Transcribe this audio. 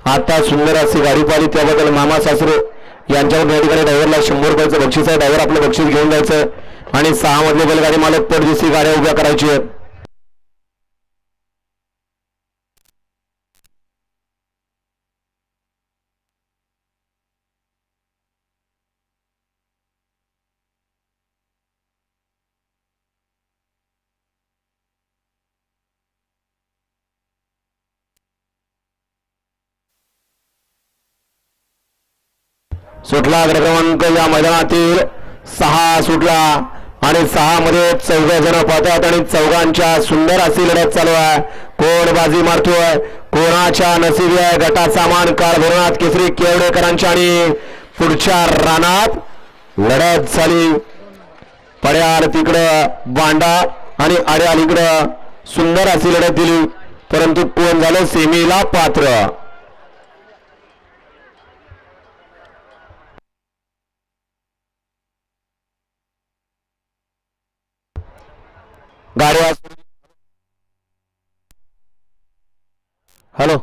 आता सुंदर अशी गाडी पाहिली त्याबद्दल मामा सासरे यांच्यावर या ठिकाणी ड्रायव्हरला 100 रुपयाचं बक्षीस आहे. ड्रायव्हर आपलं बक्षीस घेऊन जायचं आणि 6 मधले बैलगाडी मालक परदेशी गाड्या उभ्या करायची आहेत. सुटला क्रमांक या मैदानातील 6 सुटला आणि 6 मध्ये 14 जण पळतात आणि 14 सुंदर अशी लढत चालू आहे. कोण बाजी मारतोय, कोणाच्या नशिबी आहे गटाचा मान काळ भरनाथ केसरी केवडेकरांच्या आणि पुढच्या रानात लढत झाली. पड्याल तिकडं बांडा आणि आड्याल इकडं सुंदर अशी लढत दिली, परंतु कोण झालं सेमीला पात्र. गाड्या हॅलो